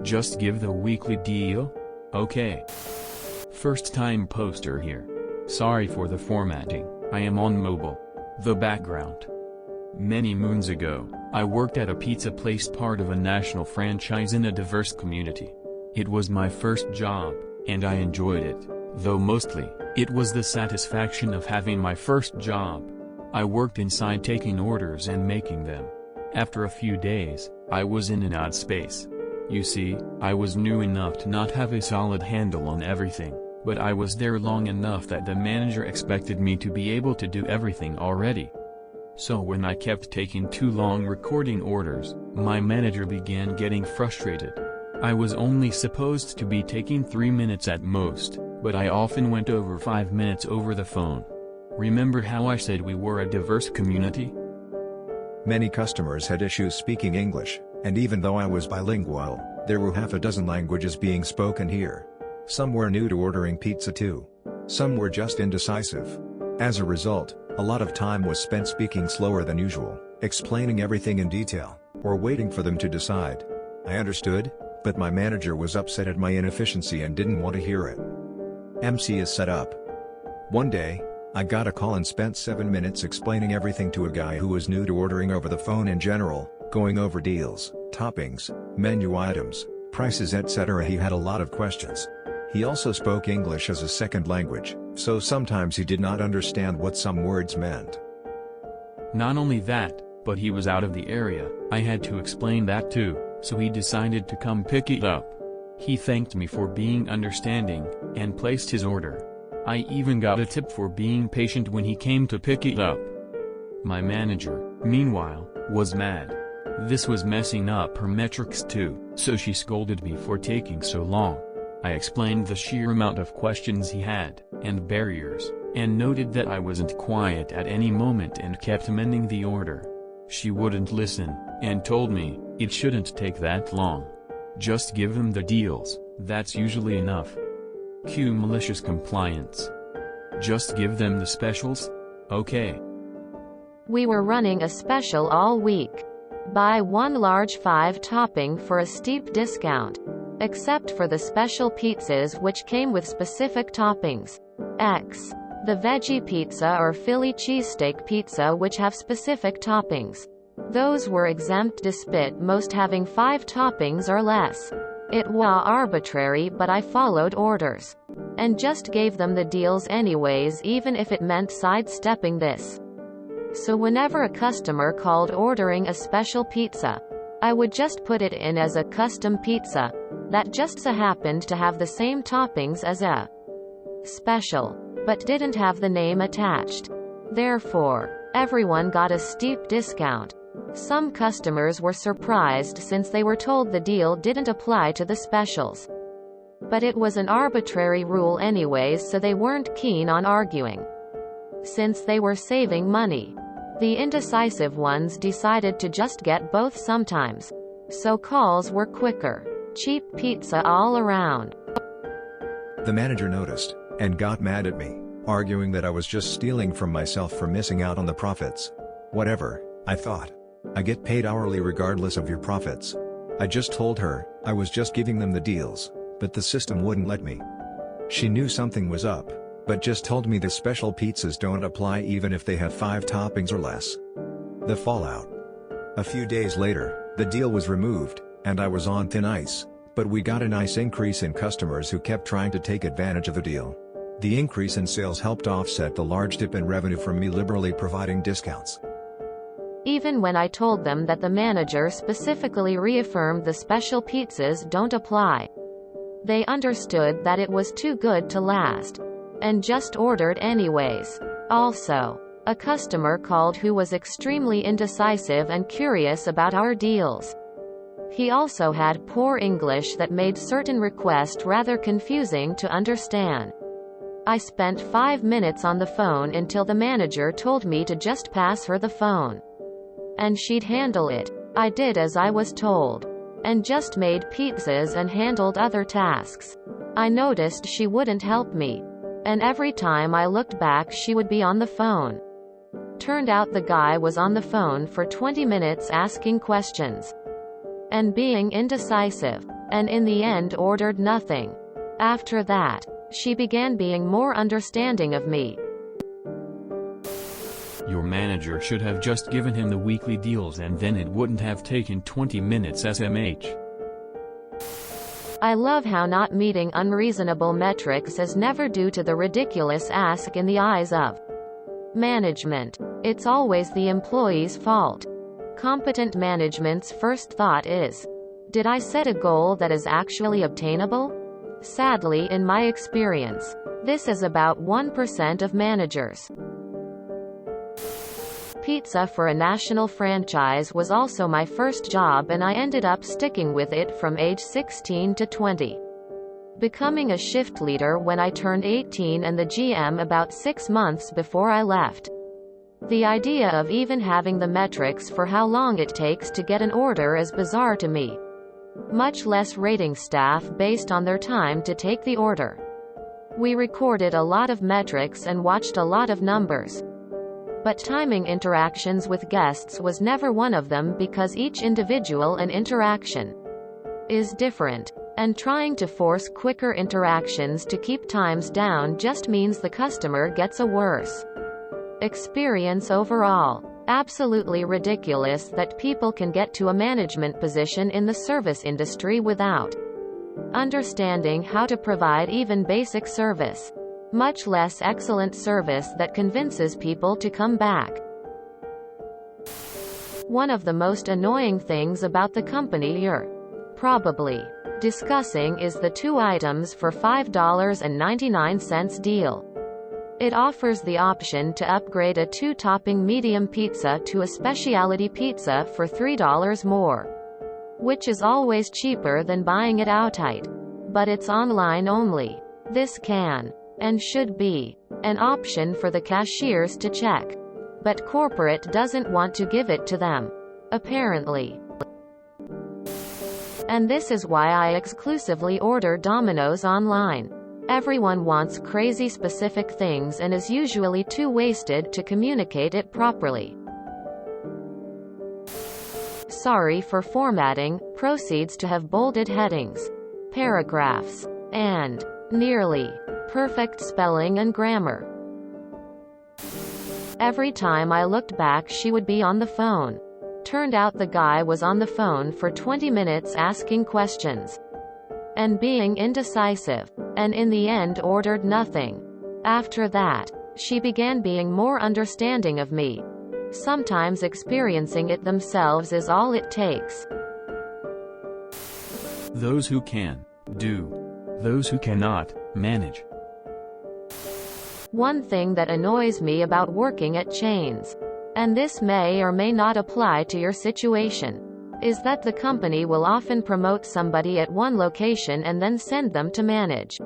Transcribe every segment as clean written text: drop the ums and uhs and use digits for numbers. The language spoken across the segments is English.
Just give the weekly deal? Okay. First time poster here. Sorry for the formatting, I am on mobile. The background. Many moons ago, I worked at a pizza place, part of a national franchise in a diverse community. It was my first job, and I enjoyed it, though mostly, it was the satisfaction of having my first job. I worked inside taking orders and making them. After a few days, I was in an odd space. You see, I was new enough to not have a solid handle on everything, but I was there long enough that the manager expected me to be able to do everything already. So when I kept taking too long recording orders, my manager began getting frustrated. I was only supposed to be taking 3 minutes at most, but I often went over 5 minutes over the phone. Remember how I said we were a diverse community? Many customers had issues speaking English, and even though I was bilingual, there were half a dozen languages being spoken here. Some were new to ordering pizza too. Some were just indecisive. As a result, a lot of time was spent speaking slower than usual, explaining everything in detail, or waiting for them to decide. I understood, but my manager was upset at my inefficiency and didn't want to hear it. MC is set up. One day, I got a call and spent 7 minutes explaining everything to a guy who was new to ordering over the phone in general, going over deals, toppings, menu items, prices, etc. He had a lot of questions. He also spoke English as a second language, so sometimes he did not understand what some words meant. Not only that, but he was out of the area. I had to explain that too, so he decided to come pick it up. He thanked me for being understanding, and placed his order. I even got a tip for being patient when he came to pick it up. My manager, meanwhile, was mad. This was messing up her metrics too, so she scolded me for taking so long. I explained the sheer amount of questions he had, and barriers, and noted that I wasn't quiet at any moment and kept amending the order. She wouldn't listen, and told me, it shouldn't take that long. Just give them the deals, that's usually enough. Cue malicious compliance. Just give them the specials? Okay. We were running a special all week. Buy one large 5-topping for a steep discount. Except for the special pizzas which came with specific toppings. X. The veggie pizza or Philly cheesesteak pizza which have specific toppings. Those were exempt despite most having 5 toppings or less. It was arbitrary, but I followed orders. And just gave them the deals anyways, even if it meant sidestepping this. So whenever a customer called ordering a special pizza, I would just put it in as a custom pizza, that just so happened to have the same toppings as a special, but didn't have the name attached. Therefore, everyone got a steep discount. Some customers were surprised since they were told the deal didn't apply to the specials. But it was an arbitrary rule anyways, so they weren't keen on arguing. Since they were saving money, the indecisive ones decided to just get both sometimes. So calls were quicker. Cheap pizza all around. The manager noticed, and got mad at me, arguing that I was just stealing from myself for missing out on the profits. Whatever, I thought. I get paid hourly regardless of your profits. I just told her, I was just giving them the deals, but the system wouldn't let me. She knew something was up, but just told me the special pizzas don't apply even if they have 5 toppings or less. The fallout. A few days later, the deal was removed, and I was on thin ice, but we got a nice increase in customers who kept trying to take advantage of the deal. The increase in sales helped offset the large dip in revenue from me liberally providing discounts. Even when I told them that the manager specifically reaffirmed the special pizzas don't apply, they understood that it was too good to last, and just ordered anyways. Also, a customer called who was extremely indecisive and curious about our deals. He also had poor English that made certain requests rather confusing to understand. I spent 5 minutes on the phone until the manager told me to just pass her the phone, and she'd handle it. I did as I was told, and just made pizzas and handled other tasks. I noticed she wouldn't help me, and every time I looked back she would be on the phone. Turned out the guy was on the phone for 20 minutes asking questions and being indecisive. and in the end ordered nothing. After that, she began being more understanding of me. Your manager should have just given him the weekly deals and then it wouldn't have taken 20 minutes SMH. I love how not meeting unreasonable metrics is never due to the ridiculous ask in the eyes of management. It's always the employee's fault. Competent management's first thought is, did I set a goal that is actually obtainable? Sadly, in my experience, this is about 1% of managers. Pizza for a national franchise was also my first job and I ended up sticking with it from age 16 to 20. Becoming a shift leader when I turned 18 and the GM about 6 months before I left. The idea of even having the metrics for how long it takes to get an order is bizarre to me. Much less rating staff based on their time to take the order. We recorded a lot of metrics and watched a lot of numbers. But timing interactions with guests was never one of them because each individual and interaction is different. And trying to force quicker interactions to keep times down just means the customer gets a worse experience overall. Absolutely ridiculous that people can get to a management position in the service industry without understanding how to provide even basic service, much less excellent service that convinces people to come back. One of the most annoying things about the company you're probably discussing is the 2 items for $5.99 deal. It offers the option to upgrade a 2-topping medium pizza to a specialty pizza for $3 more, which is always cheaper than buying it outright. But it's online only. This can, and should be, an option for the cashiers to check. But corporate doesn't want to give it to them, apparently. And this is why I exclusively order Domino's online. Everyone wants crazy specific things and is usually too wasted to communicate it properly. Sorry for formatting, proceeds to have bolded headings, paragraphs, and nearly perfect spelling and grammar. Every time I looked back she would be on the phone. Turned out the guy was on the phone for 20 minutes asking questions and being indecisive, and in the end ordered nothing. After that, she began being more understanding of me. Sometimes experiencing it themselves is all it takes. Those who can, do. Those who cannot, manage. One thing that annoys me about working at chains, and this may or may not apply to your situation, is that the company will often promote somebody at one location and then send them to manage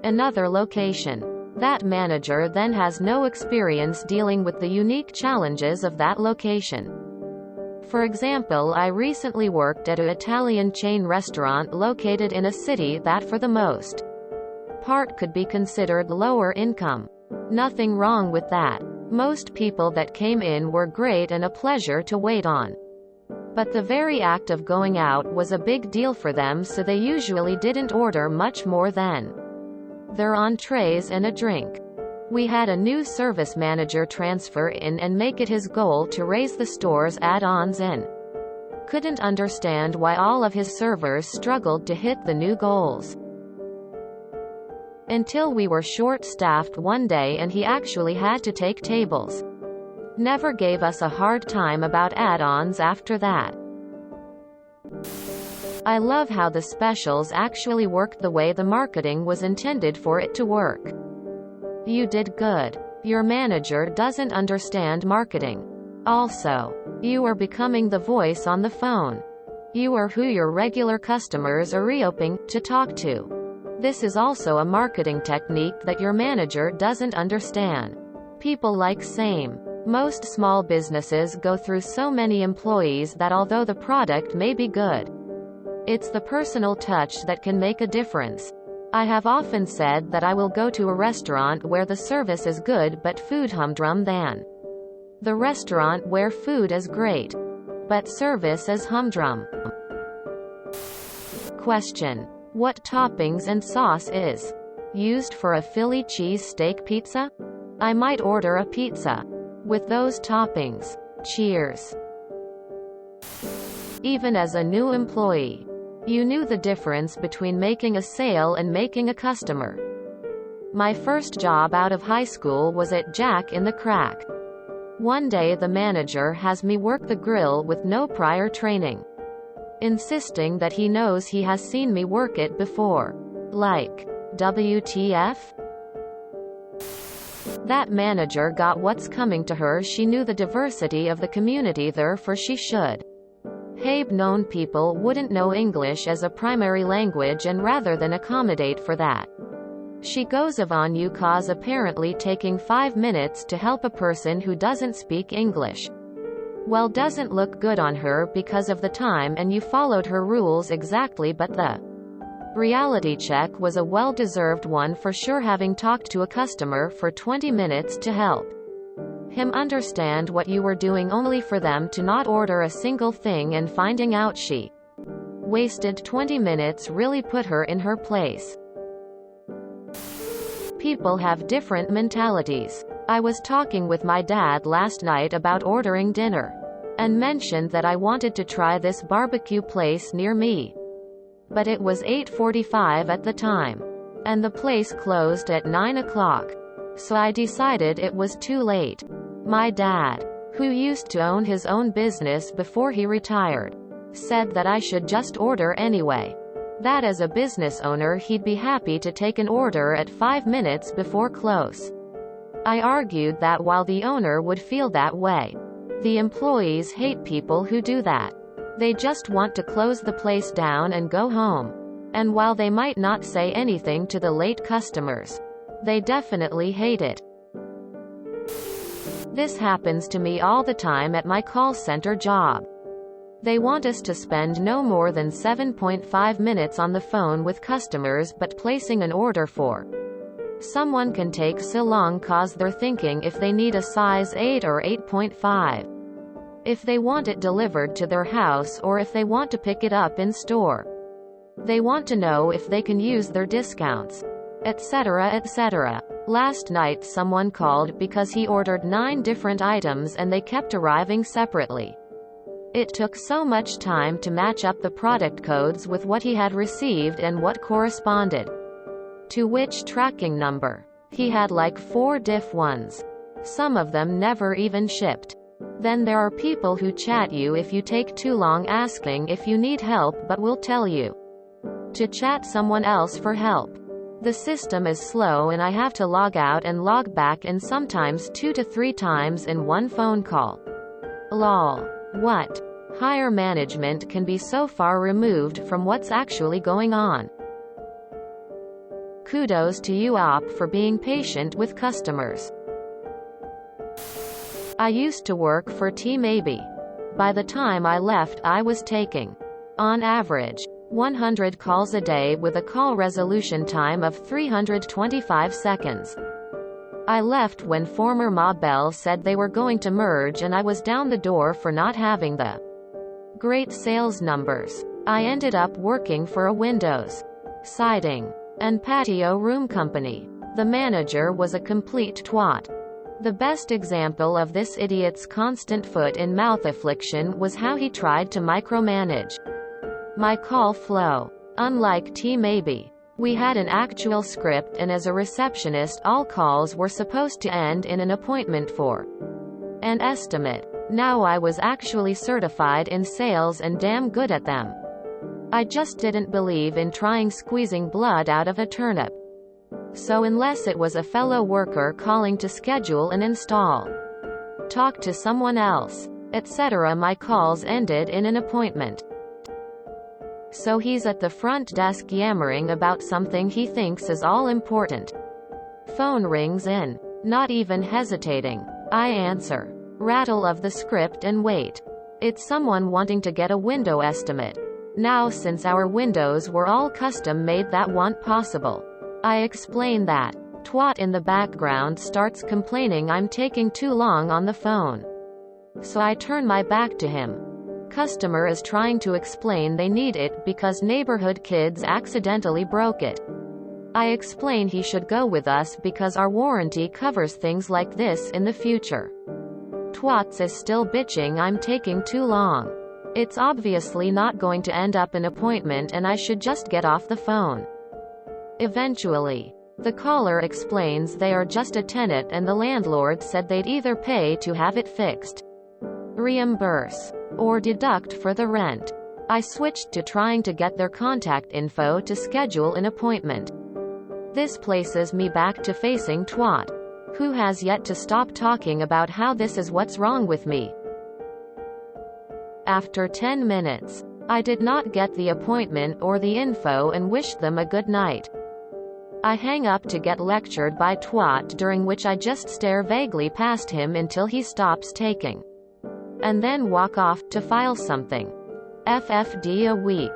another location. That manager then has no experience dealing with the unique challenges of that location. For example, I recently worked at an Italian chain restaurant located in a city that for the most part could be considered lower income. Nothing wrong with that. Most people that came in were great and a pleasure to wait on. But the very act of going out was a big deal for them, so they usually didn't order much more than their entrees and a drink. We had a new service manager transfer in and make it his goal to raise the store's add-ons and couldn't understand why all of his servers struggled to hit the new goals. Until we were short-staffed one day and he actually had to take tables. Never gave us a hard time about add-ons after that. I love how the specials actually worked the way the marketing was intended for it to work. You did good. Your manager doesn't understand marketing. Also, you are becoming the voice on the phone. You are who your regular customers are hoping to talk to. This is also a marketing technique that your manager doesn't understand. People like same. Most small businesses go through so many employees that although the product may be good, it's the personal touch that can make a difference. I have often said that I will go to a restaurant where the service is good but food humdrum than the restaurant where food is great, but service is humdrum. Question. What toppings and sauce is used for a Philly cheesesteak pizza? I might order a pizza with those toppings. Cheers. Even as a new employee, you knew the difference between making a sale and making a customer. My first job out of high school was at Jack in the Crack. One day the manager has me work the grill with no prior training, insisting that he knows he has seen me work it before. Like, WTF? That manager got what's coming to her. She knew the diversity of the community, therefore she should have known people wouldn't know English as a primary language, and rather than accommodate for that, she goes on you cause apparently taking 5 minutes to help a person who doesn't speak English. Well, doesn't look good on her because of the time, and you followed her rules exactly, but the reality check was a well-deserved one for sure, having talked to a customer for 20 minutes to help him understand what you were doing only for them to not order a single thing, and finding out she wasted 20 minutes really put her in her place. People have different mentalities. I was talking with my dad last night about ordering dinner, and mentioned that I wanted to try this barbecue place near me. But it was 8:45 at the time, and the place closed at 9 o'clock. So I decided it was too late. My dad, who used to own his own business before he retired, said that I should just order anyway. That as a business owner he'd be happy to take an order at 5 minutes before close. I argued that while the owner would feel that way, the employees hate people who do that. They just want to close the place down and go home. And while they might not say anything to the late customers, they definitely hate it. This happens to me all the time at my call center job. They want us to spend no more than 7.5 minutes on the phone with customers, but placing an order for someone can take so long cause they're thinking if they need a size 8 or 8.5. If they want it delivered to their house, or if they want to pick it up in store. They want to know if they can use their discounts, etc., etc. Last night someone called because he ordered 9 different items and they kept arriving separately. It took so much time to match up the product codes with what he had received and what corresponded to which tracking number. He had like 4 diff ones. Some of them never even shipped. Then there are people who chat you if you take too long asking if you need help, but will tell you to chat someone else for help. The system is slow and I have to log out and log back, and sometimes 2 to 3 times in one phone call. Lol. What? Higher management can be so far removed from what's actually going on. Kudos to you, op, for being patient with customers. I used to work for T-Maybe. By the time I left I was taking, on average, 100 calls a day with a call resolution time of 325 seconds. I left when former Ma Bell said they were going to merge, and I was down the door for not having the great sales numbers. I ended up working for a windows, siding, and patio room company. The manager was a complete twat. The best example of this idiot's constant foot in mouth affliction was how he tried to micromanage my call flow. Unlike T-Maybe, we had an actual script, and as a receptionist all calls were supposed to end in an appointment for an estimate. Now I was actually certified in sales and damn good at them. I just didn't believe in trying squeezing blood out of a turnip. So unless it was a fellow worker calling to schedule an install, talk to someone else, etc., my calls ended in an appointment. So he's at the front desk yammering about something he thinks is all important. Phone rings in. Not even hesitating, I answer. Rattle of the script and wait. It's someone wanting to get a window estimate. Now, since our windows were all custom made, that wasn't possible. I explain that. Twat in the background starts complaining I'm taking too long on the phone. So I turn my back to him. Customer is trying to explain they need it because neighborhood kids accidentally broke it. I explain he should go with us because our warranty covers things like this in the future. Twats is still bitching I'm taking too long. It's obviously not going to end up an appointment and I should just get off the phone. Eventually, the caller explains they are just a tenant and the landlord said they'd either pay to have it fixed, reimburse, or deduct for the rent. I switched to trying to get their contact info to schedule an appointment. This places me back to facing Twat, who has yet to stop talking about how this is what's wrong with me. After 10 minutes, I did not get the appointment or the info and wished them a good night. I hang up to get lectured by Twat, during which I just stare vaguely past him until he stops taking, and then walk off to file something. FFD a week.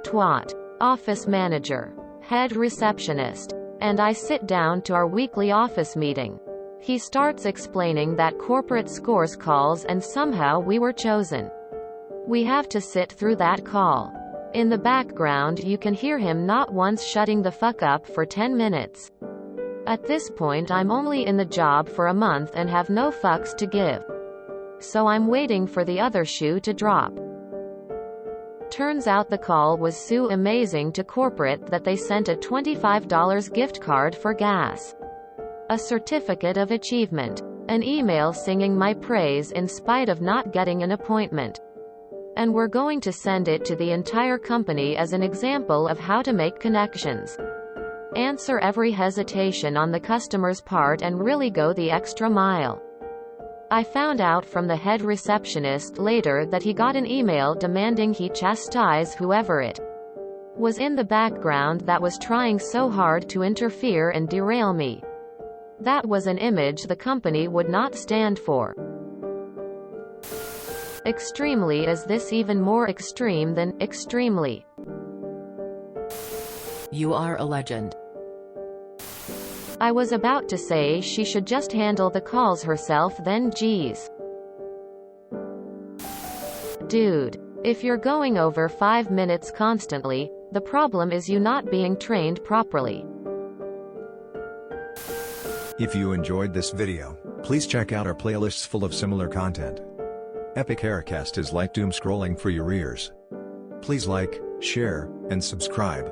Twat. Office manager. Head receptionist. And I sit down to our weekly office meeting. He starts explaining that corporate scores calls and somehow we were chosen. We have to sit through that call. In the background you can hear him not once shutting the fuck up for 10 minutes. At this point I'm only in the job for a month and have no fucks to give. So I'm waiting for the other shoe to drop. Turns out the call was so amazing to corporate that they sent a $25 gift card for gas, a certificate of achievement, an email singing my praise in spite of not getting an appointment. And we're going to send it to the entire company as an example of how to make connections, answer every hesitation on the customer's part and really go the extra mile. I found out from the head receptionist later that he got an email demanding he chastise whoever it was in the background that was trying so hard to interfere and derail me. That was an image the company would not stand for. Extremely is this even more extreme than extremely? You are a legend. I was about to say she should just handle the calls herself then geez. Dude. If you're going over 5 minutes constantly, the problem is you not being trained properly. If you enjoyed this video, please check out our playlists full of similar content. Epic Haircast is like doom scrolling for your ears. Please like, share, and subscribe.